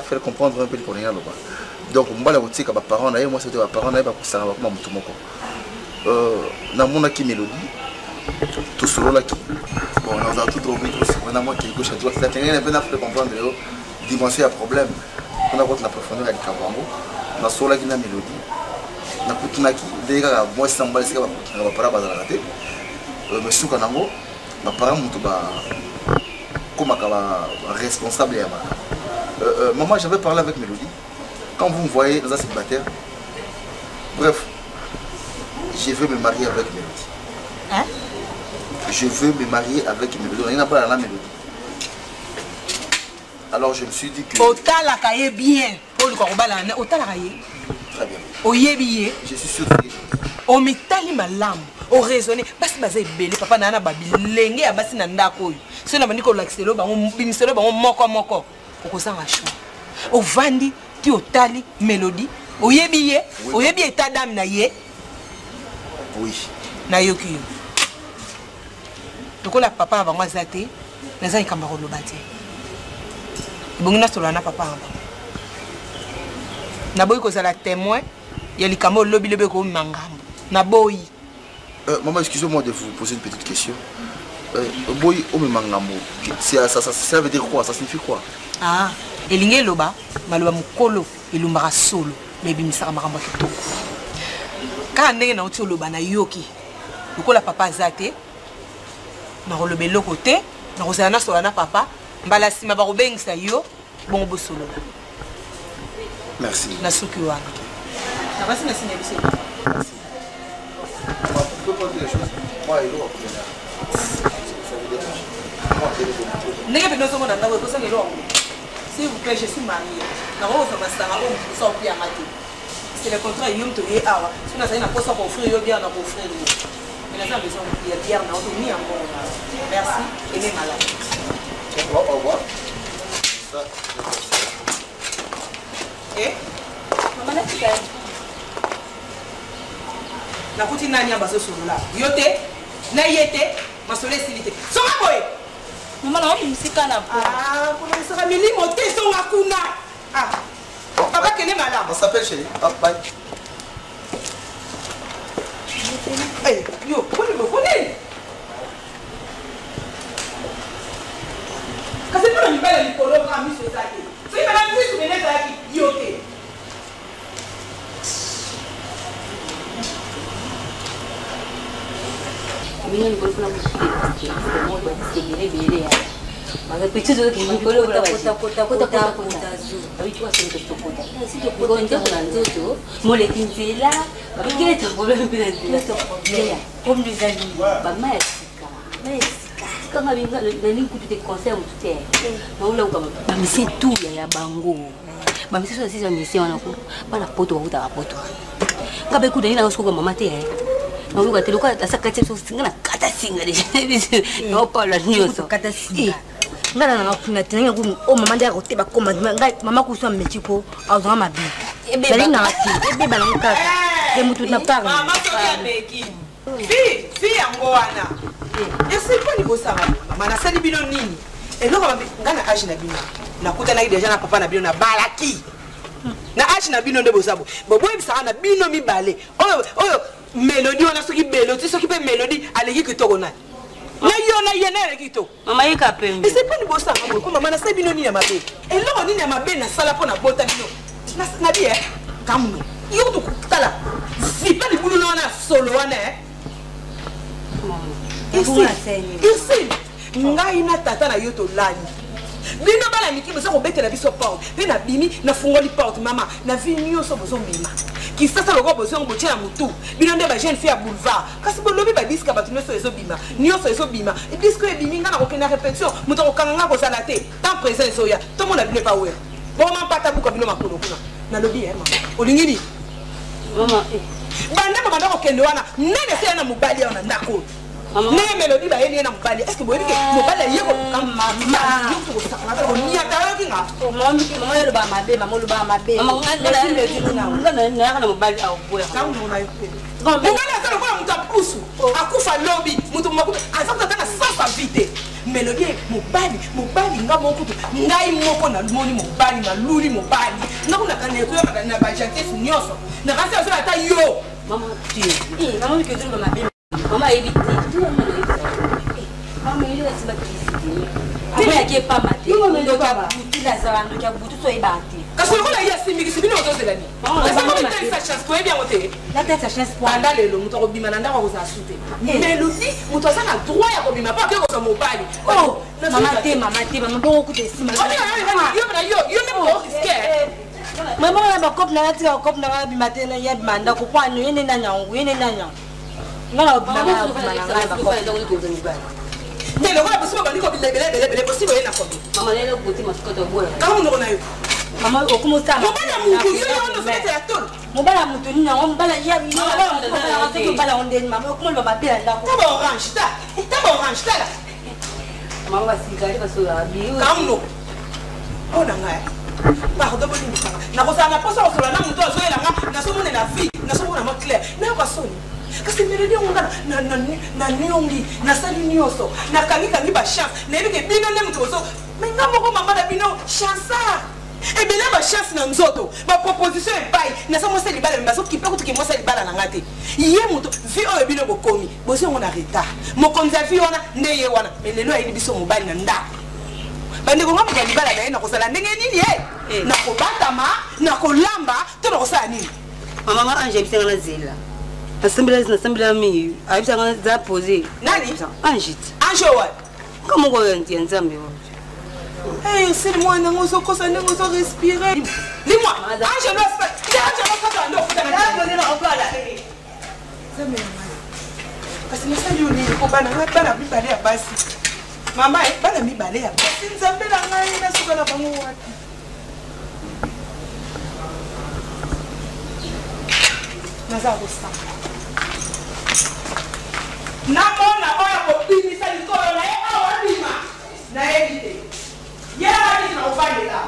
faire comprendre un peu le Coréen. Donc, moi, je suis parents, moi, c'est parents, je mélodie. Tout solo là qui. Bon, on a tout trouvé, on a moi qui gauche à droite. C'est un peu de comprendre la dimension à problème. On a la profondeur avec Kabango. On a solo qui n'a mélodie. On a tout qui. Déjà, moi, c'est un bal, c'est que on va pas la rater. Mais sous Kanango, ma parent, comme responsable. Maman, j'avais parlé avec Mélodie. Quand vous me voyez dans un célibataire, bref, je veux me marier avec Mélodie.
Hein?
Je veux me marier avec Mélodie. On n'a pas la Mélodie. Alors je me suis dit que...
Otalakaye bien. Otalakaye.
Très bien.
Oyebiye.
Je suis sûr que...
Omitali malam. O raisonner parce que bazé belé papa nana babilenge ya basi na ndako. C'est na bandiko laxelo bango biniselo bango moko. Okosanga chou. Ovandi ti otali Mélodie. Oyebiye. Oyebi état d'âme na ye.
Oui.
Na yoki yo. Tokola papa bango azate. Naza ikamba ko lobate. Bongina solo na papa amba. Na boy ko sala témoin. Ya likamo lobi lebe ko mangambo. Na boy.
Maman, excusez-moi de vous poser une petite question. boy omemangambo ça veut dire quoi, ça signifie quoi?
Ah, elinge loba maloba mukolo elumbaka solo mebimisaka makambo kitoko kaka ndenge na uti oloba na yoki lokola papa azate na koloba eloko te na kozala na sola na papa mbala nsima bakobengisa yo bongo bosolola.
Merci.
Na suki wana na basi na sinya biso. Ndenge peno somo na ndawe kosa ngelo. S'il vous plaît, je suis mariée. Na rose ma sara o so pia mate. C'est le contrat yum to e awa. Si na sa na posa ko offrir yo bien na ko offrir yo. Mais na besoin de bière na auto ni encore. Merci et les malades.
Au revoir.
Eh? Maman la tika. Na kuti nani abazo solola. Yote na yete masole silite. Songa boy.
Maman na msika na po.
Ah, pour ça va mili monter son akuna. Ah. Papa kene madame.
On s'appelle chérie. Ah, bye.
Eh, yo, connais. Kasi pour ni bala ni kolo ka mi so zaki. So iba na mi so bene zaki. Yo ke.
Mimi nilikuwa na mshike. Ndio basi bele ya. Mas pichuzo ke ngolo bora kota zu. Abichwa sente tokota. Sije kugonja kuna nzoto. Mole kinzela. Babikile tokolo bila nzela. Yeah. Comme les amis. Ba Mexica. Kama binga nani kutu te conseil mutute. Maula ukama. Ba misi tu ya bango. Ba misi so sisi ba misi wana ko. Bana poto wa uta poto. Ngabe ku dani na usko mama te. Na uga te luka asaka tse so singana kata singa de. No pala nyoso. Kata singa. Ngana na kuna tena ku o mama ndia ko te ba koma ngai mama ku so mechiko azwa mabi. Bali na ati. Ebe bana muka. Ke mutu na parle.
Mama so ya meki. Fi yango wana. Ese ko ni bosanga. Mama na sali bino nini? Eloko ngana ashi na bino. Nakuta na deja na papa na bino na balaki. Na ashi na bino nde bosabo. Bobo ebisaka na bino mibale. Oyo Melody on a soki Melody, soki pe Melody aleki kitoko na. Na yo na yena aleki kitoko.
Mama yeka pembe.
Et c'est pas ni bossa ngo ko mama na sa bino ni ya mabe. Et lo ni ya mabe na sala pona bota bino. Na bi kamuno. Yo to kala. Si pas ni bulu na solo wana Ici. Ngai na tata na yo to lani. Bino bala miki bosa ko betela biso porte. Pe na bimi na fungoli porte mama. Na vi nyoso bozo mbima. Qui ça le besoin de tirer mutu bino nde ba jeune fille à boulevard kasi bo lobi ba diska ba tuno so ezo bima nyoso ezo bima et disque biminga na kokena répétition muto kokanga ko sala te tant présent soya tout le monde a bien pas ouais bon man pata buka bino makolo kuna na lobi mama olingini
mama
banda ko banda ko kende wana nene se na mobali ona ndako ne Melody ba yeni na mobali est-ce que boyebi ke mobali yeko mama yo ko sakala ko ni ata yo kinga
mama yo ba mabe mama lo ba mabe mama ngana na mobali au boya
kama una yo mobali ata ko muta pusu akufa lobi mutu makuta azaka tana sasa vite Melody mobali ngamo kutu ngai moko na moni mobali na luli mobali nakuna kana ko na ba gentesse nyoso na kasi azo ata yo
mama ti mama ke tu ba mabe mama evite mama ile la sibakisi tena ke pa mate ndo ka butila za ndo ka butu so ibati
kasi ko la yesi mi kisibino ozozelani kasi ko ta sa chance ko bien ote
la tête sa chance pour
anda lelo muto ko bima na ndako ko za sute Melody muto sa na droit ya ko bima pa ke ko so mobali
oh mama te mama bongo kutesima
yo me ko riske
mama na ba kop na tia kop na bi matena ya manda ko kwano yene na nyangu ngala obina ba ko
ndelo ko possible ba liko bele possible yena ko
mama lelo buti masikoto boya
kama ndo na yo
mama okumusa
mobala mutu yo ndo fete ya tol
mobala mutu ni ngo mobala ya mobala ondeni mama okumolo ba bela ndako
taba orange ta la
mama basigari basola bi
kama ndo ona ngaya pardon boni mutanga na ko sana posa ko na mutu azo elanga na so mona na vie na so mona ma clair na ko soni kasi Melody ngana na nyongi na sali nyoso na kangi ba chance na ebike bino ne mutu so menga moko mama na bino chance Et bien là, ma chance dans nous autres, ma proposition est paille. N'a pas montré les balles, mais qui peut que moi ça les balles en angate. Hier mon vie au bino bokomi, bosi on a retard. Mon konzafi on a neye wana, mais les lois ils biso mobile nanda. Bande ko ngam jali balles na ko sala ndenge nini eh? Na ko batama, na ko lamba, to na ko sala nini?
Maman Ange bisa ngana zela. Assemblée mingi, abisa ngana za poser.
Nani?
Ange.
Ange what?
Comment on dit ensemble?
Hey, c'est moi, on a respirer. Dis-moi, Ange doit se faire. Parce que ça, il faut pas la balai à base. Maman, elle pas la mi balai à base. Si nous avons la main, là, sur la banque. Nazar Rosta. Namona, on a copine, ça lui colle, on a évité. Il y a un va de là.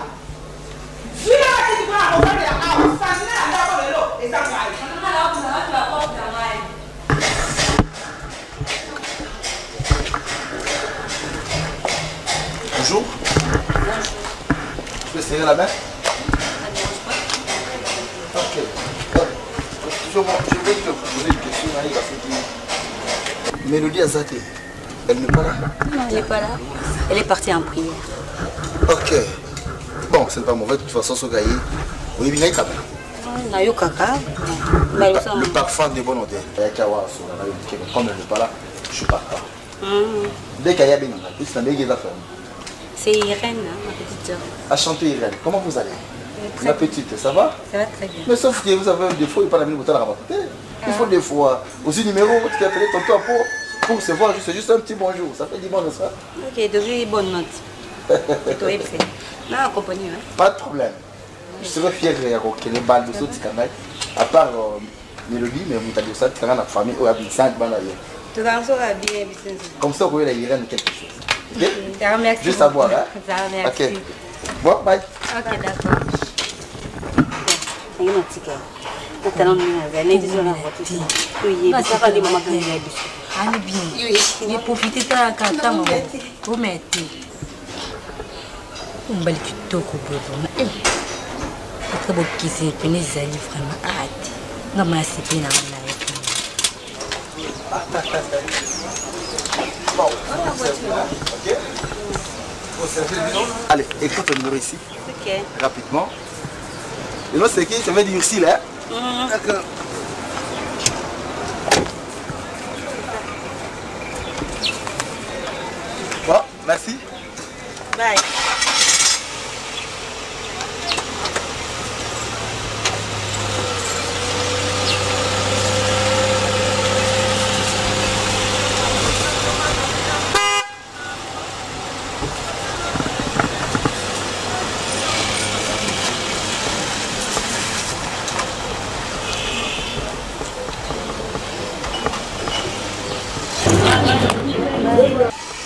Si la petite va au bas de la house, ça n'est pas d'accord de l'eau et ça va.
Bonjour. Je peux serrer la main? Ok. Je vais te poser une question. Mélodie Azate, elle n'est pas là?
Non, elle n'est pas là. Elle est partie en prière.
Ok. Bon, c'est pas mauvais, de toute façon, ce gars, oui, bien quand même. Le parfum de bonne odeur. Comme elle n'est pas là, je suis partant. Dès qu'il y a bien, c'est
Irène, ma petite soeur.
Enchanté Irène, comment vous allez? Ma petite, ça va?
Ça va très bien.
Mais sauf que vous avez un défaut, il n'y a pas la minute de la raconter. Il faut des fois. Aussi numéro, tu as appelé tonton pour se voir, c'est juste un petit bonjour. Ça fait 10 mois, n'est-ce pas?
Ok, devenu bonne note. C'est toi, il fait. Non, accompagné.
Pas de problème. Je serais fier de les balles de ce canal. À part Mélodie, mais vous avez dit ça, tu as une famille où il y a 5 balles ailleurs.
Tu as un bien,
comme ça, vous voyez la Irène quelque chose.
Okay?
Juste à boire, hein?
Merci.
Ok. Bon, bye.
Ok, d'accord. Il y a un ticket. Maintenant,
il profiter de la carte. Vous mettez. Vous mettez tout au bout. Très beau qui s'est pris, c'est vraiment hâte. Non, mais c'est bien.
Bon, ok. Allez, écris ton numéro ici.
Ok.
Rapidement. Et l'autre, c'est qui? Ça veut dire Ursule, hein? D'accord. Bon, merci.
Bye.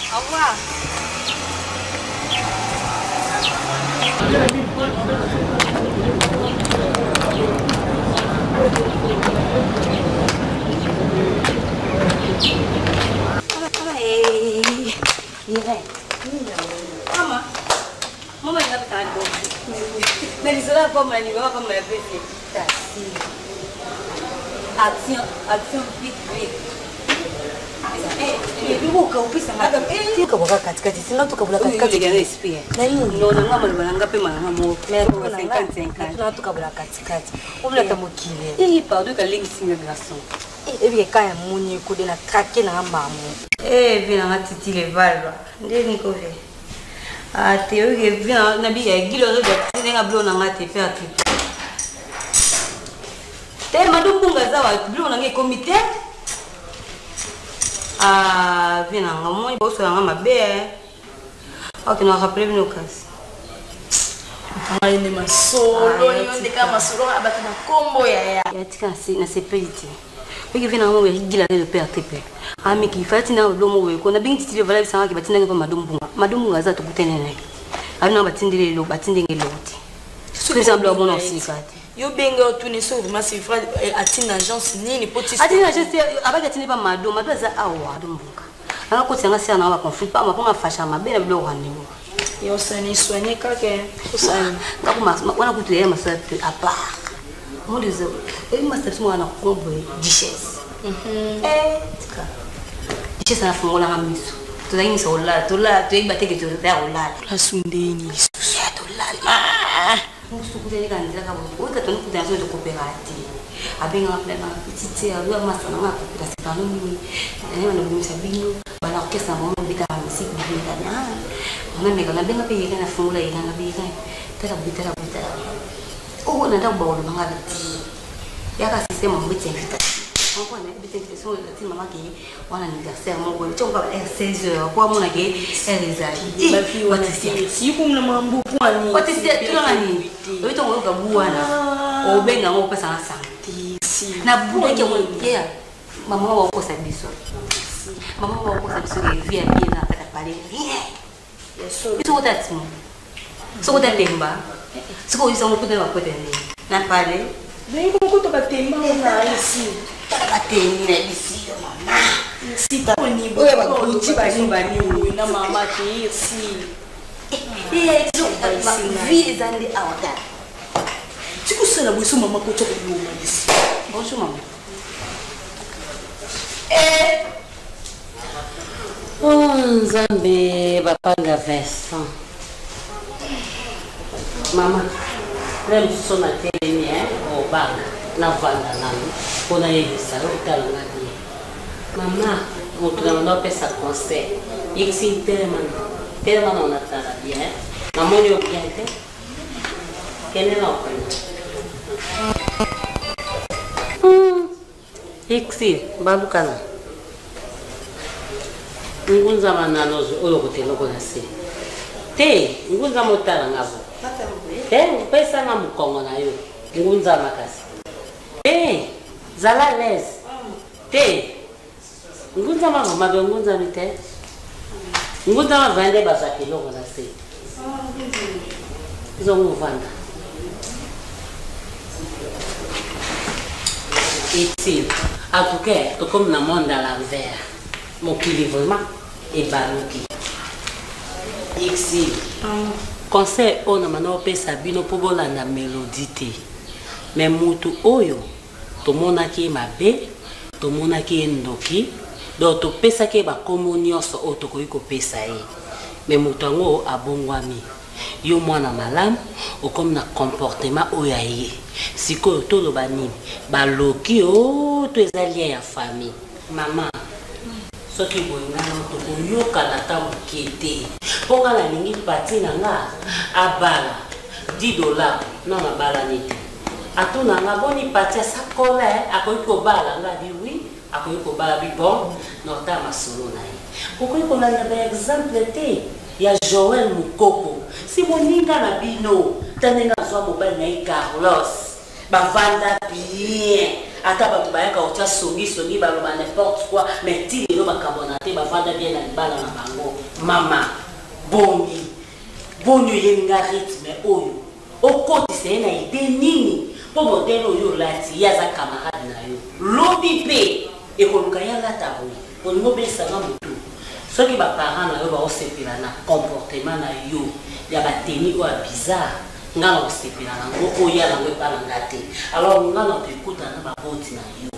Au revoir. Maman, il va pas t'arrêter. Mais il sera comme la numéro, comme la petite. Action, vite. Ah, viens là, moi il bosse dans ma belle. Ok, nous rappelons nos cases.
On est ma solo, on est comme ma solo, abattre ma combo ya.
Il y a tika na sepeliti. Parce que viens là, moi il gila le PRTP. Ah mais qui fait na lo mo we ko na bingi titile vala bisanga ki batinda ko madumbunga za to kutenene. Abina batindile lo batindenge loti. Par exemple bon aussi kati.
Yo benga tourner sur vraiment c'est frère atina agence nini poti.
Atina agence abaka tine pas mado za awa dumbunga. Anga ko tsanga sia na wa conflit pa ma ko nga fasha mabela bilo wanimo.
Yo sani soigner kake. Usani.
Kakuma wana kutuya masala à part. Mon Dieu, et moi c'est moi na kombo duchesse. Duchesse na fongo la miso. Tozali so la, tola, tu ibate que tu faire la.
La sundeni.
Ah. Musu kutele kanza ka bo. Ota tonu kudanzo de coopérative. Abenga plena petite alwa masana ma ko c'est pas nous. Ene wana bo sabino, bana orchestre mo bita musique bita. On a mega benga pe yena fongo la yena bita. Tera bita. Oh, on a d'abord le manga de yaka système en bête invitation. On a une bête invitation de maman qui on a anniversaire mon bon. Tu vas à 16h. Quoi mon agé elle les a.
Ma fille on a si comme le mambo pour ani.
What is that? Tu l'as ni. Oui ton oka buana. O benga mo pesa na santi. Si. Na buana qui on dia. Maman va ko sa biso. Maman va ko sa biso que via bien na para parler. Yes. Isso o datimo. So o datemba. Se vous avez un peu de la côte, n'a pas de.
Mais comment tu vas t'aimer ici?
Tu vas t'aimer ici, maman.
Si tu as un niveau, tu vas t'aimer. Non, maman, tu es ici.
Et ma vie est dans les avatars.
Tu peux se la bouger, maman, quand tu es ici.
Bonjour, maman.
Oh, Zambé, papa Vincent. Maman, même si on a télé, au bac, na vanda nami, on a eu ça, on a eu maman, on a fait sa concert. Il s'est tellement on a fait bien. Maman, il y a bien été. Quel est l'enfant? Ixi, Babukana. Ngunza mananozo, oyo kote loko na se. Te, ngunza motala ngavo. Pesa nga mukongo na yo ngunza makasi zala les te ngunza mama be ngunza mite ngunza ma vende basa kiloko na se zo muvanda utile en tout cas to comme na monde à l'envers mon kili vraiment et baluki exil conseil on a maintenant pesa bino po bolanda mélodie te mais mutu oyo to monaki mabe to monaki ndoki do to pesa ke ba komunioso o to koiko pesa e mais mutu ngo abongwami yo mwana malamu o comme na comportement oyo aye siko to lo banini ba loki o to ezali ya famille maman soki boyingana to koyoka na tamu kete ponga na lingi pati na nga abala $10 non na bala niti atuna nga boni pati sa kola akoyiko bala nga di oui akoyiko bala bi bon nota masolo na ye akoyiko na ba exemple te ya Joël Mukoko si moninga na bino tanenga zwa mobile na Carlos bavanda bien ata ba bayaka otia songi baloba n'importe quoi mais ti lelo bakabona te bavanda bien na libala na bango mama boni yenga rythme oyo okotise na ide nini po modelo oyo lati yaza camarade na yo lobi pe ekoluka ya lata boye olingo besanga mutu soki baparent na yo baosepela na comportement na yo ya bateni oyo bizarre nga na osepela nango oya nango epana nga te alors nga na koekuta na baboti na yo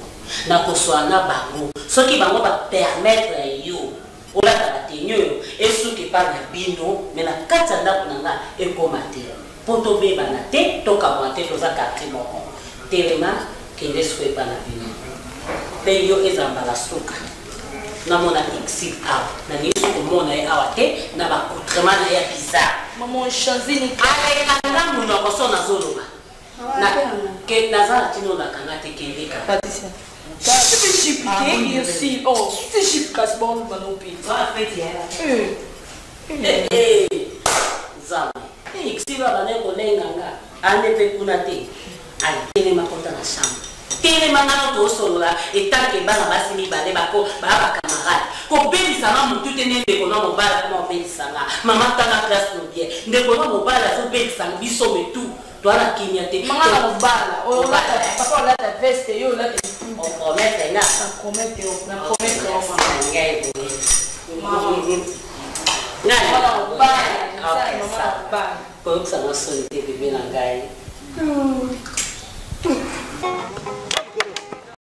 na koswa na bango soki bango bapermettre yo olata bateni oyo esuki epa na bino me na kati ya ndako na nga ekoma te po tobebana te tokamwana te toza quartier moko telema kende suku epa na bino mpe yo ezambala suka namona exil awa na niso komona ye awa te na bacoutrement na ye bizarre
maman chanzini
alekanga muno akoso nazoloba ke nazala tino nakanga te keleka
Patricia c'est chip qui aussi oh c'est chip casse bon ba no pi
va fete ya zama exil bana ko lenganga ane pe kuna te alekele makota na shamba tele manana to solola etake bana basi mibale bako ba camarade ko belisa na mutu tene ndeko na mobala ko belisa nga mama tanga classe no bien ndeko na mobala so belisa biso metu to ala kimia te
mama na mobala o la papa la ta veste yo la te
o promete na
promete mama
ngai
mama mobala
koyebisanga soni te bebe na ngai